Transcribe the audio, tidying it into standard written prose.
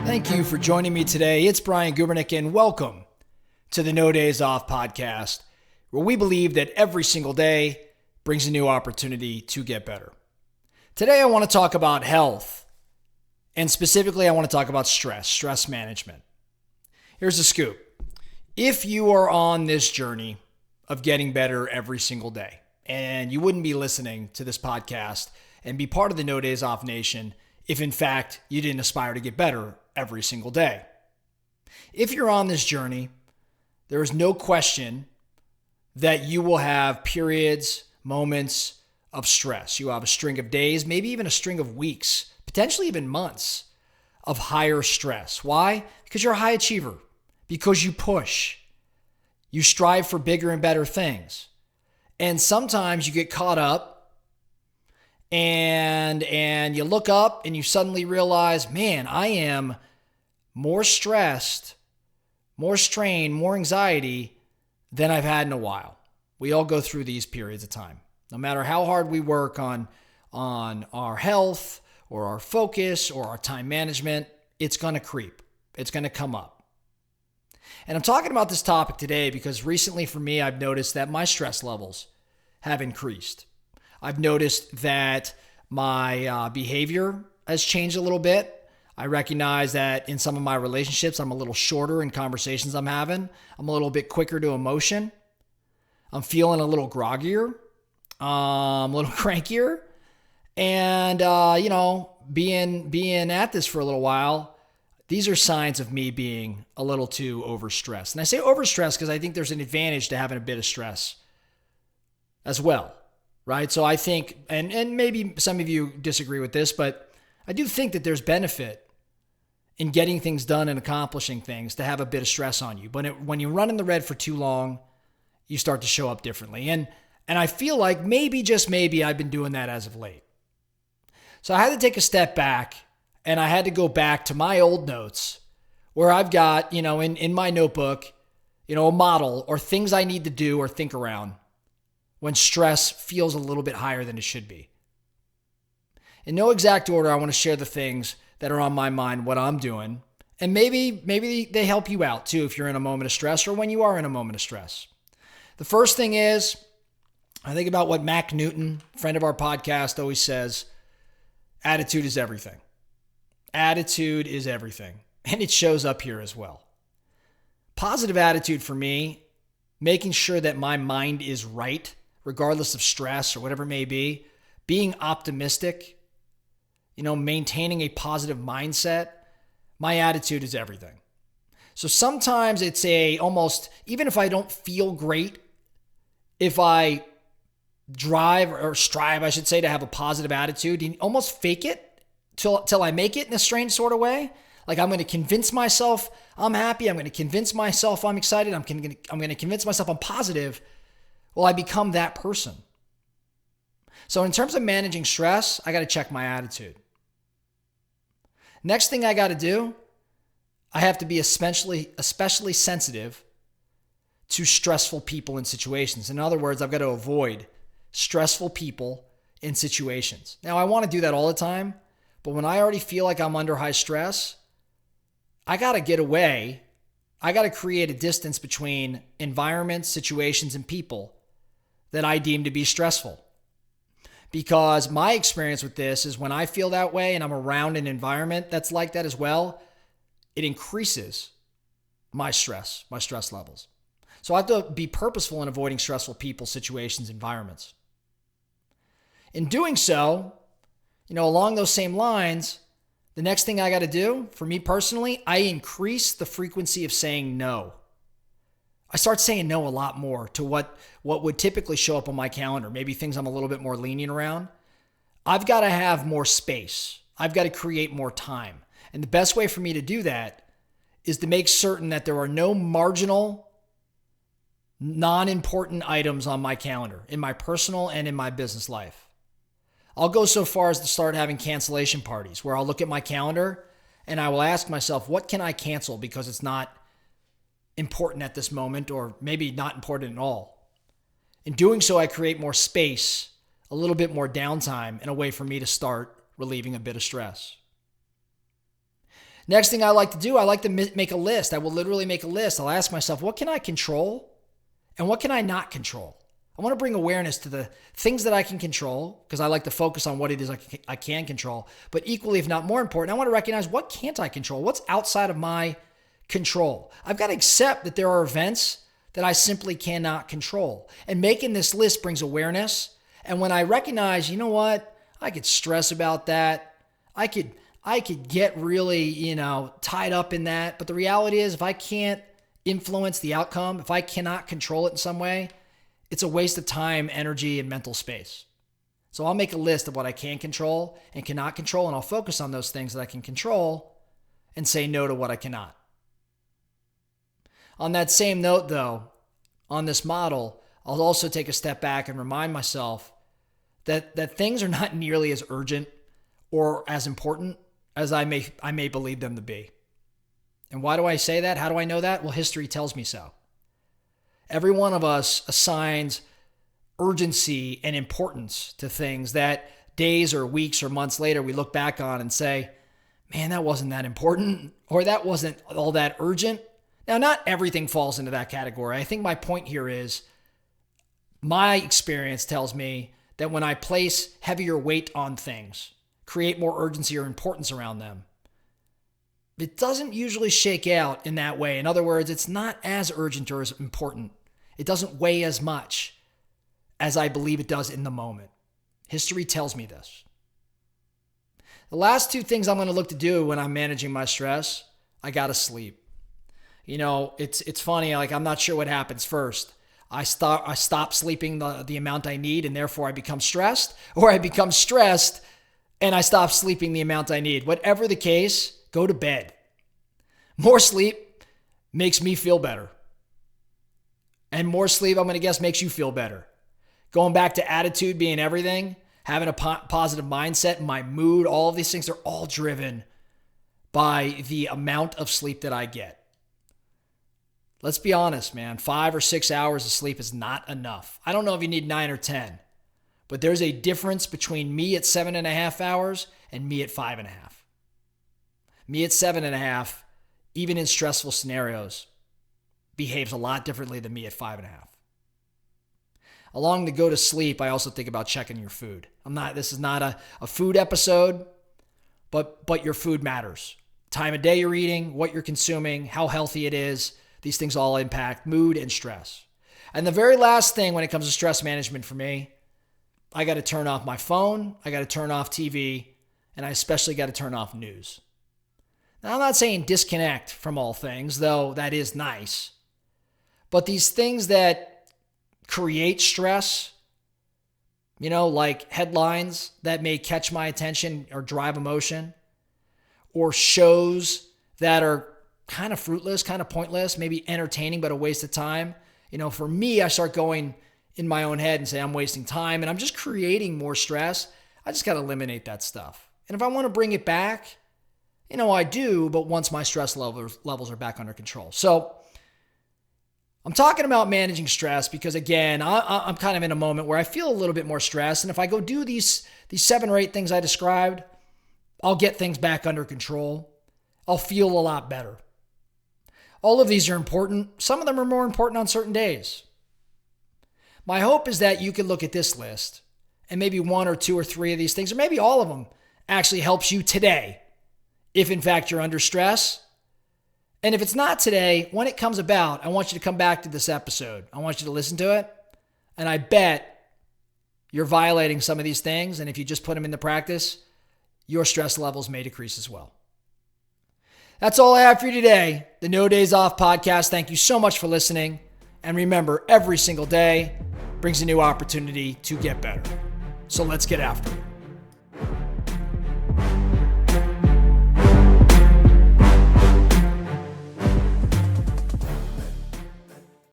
Thank you for joining me today. It's Brian Gubernick, and welcome to the No Days Off podcast, where we believe that every single day brings a new opportunity to get better. Today, I want to talk about health, and specifically, I want to talk about stress management. Here's the scoop. If you are on this journey of getting better every single day, and you wouldn't be listening to this podcast and be part of the No Days Off Nation if, in fact, you didn't aspire to get better every single day. If you're on this journey, there is no question that you will have periods, moments of stress. You have a string of days, maybe even a string of weeks, potentially even months of higher stress. Why? Because you're a high achiever, because you push, you strive for bigger and better things. And sometimes you get caught up and you look up and you suddenly realize, man, I am more stressed, more strained, more anxiety than I've had in a while. We all go through these periods of time. No matter how hard we work on our health or our focus or our time management, it's going to creep. It's going to come up. And I'm talking about this topic today because recently for me, I've noticed that my stress levels have increased. I've noticed that my behavior has changed a little bit. I recognize that in some of my relationships, I'm a little shorter in conversations I'm having. I'm a little bit quicker to emotion. I'm feeling a little groggier, a little crankier. And, being at this for a little while, these are signs of me being a little too overstressed. And I say overstressed because I think there's an advantage to having a bit of stress as well. Right. So I think, and maybe some of you disagree with this, but I do think that there's benefit in getting things done and accomplishing things to have a bit of stress on you. But when you run in the red for too long, you start to show up differently. And I feel like maybe, just maybe, I've been doing that as of late. So I had to take a step back and I had to go back to my old notes where I've got, in my notebook, a model or things I need to do or think around when stress feels a little bit higher than it should be. In no exact order, I want to share the things that are on my mind, what I'm doing. And maybe they help you out too if you're in a moment of stress or when you are in a moment of stress. The first thing is, I think about what Mac Newton, friend of our podcast, always says, attitude is everything. Attitude is everything. And it shows up here as well. Positive attitude for me, making sure that my mind is right, regardless of stress or whatever it may be, being optimistic, maintaining a positive mindset, my attitude is everything. So sometimes it's almost, even if I don't feel great, if I drive or strive, I should say, to have a positive attitude, you almost fake it till I make it in a strange sort of way. Like I'm going to convince myself I'm happy. I'm going to convince myself I'm excited. I'm going to convince myself I'm positive. Well, I become that person. So in terms of managing stress, I got to check my attitude. Next thing I got to do, I have to be especially sensitive to stressful people and situations. In other words, I've got to avoid stressful people in situations. Now, I want to do that all the time, but when I already feel like I'm under high stress, I got to get away. I got to create a distance between environments, situations, and people that I deem to be stressful. Because my experience with this is when I feel that way and I'm around an environment that's like that as well, it increases my stress levels. So I have to be purposeful in avoiding stressful people, situations, environments. In doing so, along those same lines, the next thing I got to do, for me personally, I increase the frequency of saying no. I start saying no a lot more to what would typically show up on my calendar, maybe things I'm a little bit more lenient around. I've got to have more space. I've got to create more time. And the best way for me to do that is to make certain that there are no marginal, non-important items on my calendar, in my personal and in my business life. I'll go so far as to start having cancellation parties where I'll look at my calendar and I will ask myself, what can I cancel because it's not important at this moment, or maybe not important at all. In doing so, I create more space, a little bit more downtime, and a way for me to start relieving a bit of stress. Next thing I like to do, I like to make a list. I will literally make a list. I'll ask myself, what can I control and what can I not control? I want to bring awareness to the things that I can control because I like to focus on what it is I can control. But equally, if not more important, I want to recognize what can't I control? What's outside of my control? I've got to accept that there are events that I simply cannot control. And making this list brings awareness. And when I recognize, you know what? I could stress about that. I could get really, tied up in that. But the reality is, if I can't influence the outcome, if I cannot control it in some way, it's a waste of time, energy, and mental space. So I'll make a list of what I can control and cannot control, and I'll focus on those things that I can control and say no to what I cannot. On that same note, though, on this model, I'll also take a step back and remind myself that things are not nearly as urgent or as important as I may believe them to be. And why do I say that? How do I know that? Well, history tells me so. Every one of us assigns urgency and importance to things that days or weeks or months later we look back on and say, man, that wasn't that important, or that wasn't all that urgent. Now, not everything falls into that category. I think my point here is my experience tells me that when I place heavier weight on things, create more urgency or importance around them, it doesn't usually shake out in that way. In other words, it's not as urgent or as important. It doesn't weigh as much as I believe it does in the moment. History tells me this. The last two things I'm going to look to do when I'm managing my stress, I got to sleep. It's funny, I'm not sure what happens first. I stop sleeping the amount I need, and therefore I become stressed, or I become stressed and I stop sleeping the amount I need. Whatever the case, go to bed. More sleep makes me feel better. And more sleep, I'm going to guess, makes you feel better. Going back to attitude being everything, having a positive mindset, my mood, all of these things are all driven by the amount of sleep that I get. Let's be honest, man. 5 or 6 hours of sleep is not enough. I don't know if you need 9 or 10, but there's a difference between me at 7.5 hours and me at 5.5. Me at 7.5, even in stressful scenarios, behaves a lot differently than me at 5.5. Along the go to sleep, I also think about checking your food. This is not a food episode, but your food matters. Time of day you're eating, what you're consuming, how healthy it is. These things all impact mood and stress. And the very last thing when it comes to stress management for me, I got to turn off my phone, I got to turn off TV, and I especially got to turn off news. Now, I'm not saying disconnect from all things, though that is nice. But these things that create stress, like headlines that may catch my attention or drive emotion, or shows that are kind of fruitless, kind of pointless, maybe entertaining, but a waste of time. For me, I start going in my own head and say, I'm wasting time and I'm just creating more stress. I just got to eliminate that stuff. And if I want to bring it back, I do, but once my stress levels are back under control. So I'm talking about managing stress because, again, I'm kind of in a moment where I feel a little bit more stressed. And if I go do these 7 or 8 things I described, I'll get things back under control. I'll feel a lot better. All of these are important. Some of them are more important on certain days. My hope is that you can look at this list and maybe 1 or 2 or 3 of these things, or maybe all of them, actually helps you today, if in fact you're under stress. And if it's not today, when it comes about, I want you to come back to this episode. I want you to listen to it. And I bet you're violating some of these things. And if you just put them into practice, your stress levels may decrease as well. That's all I have for you today. The No Days Off podcast. Thank you so much for listening. And remember, every single day brings a new opportunity to get better. So let's get after it.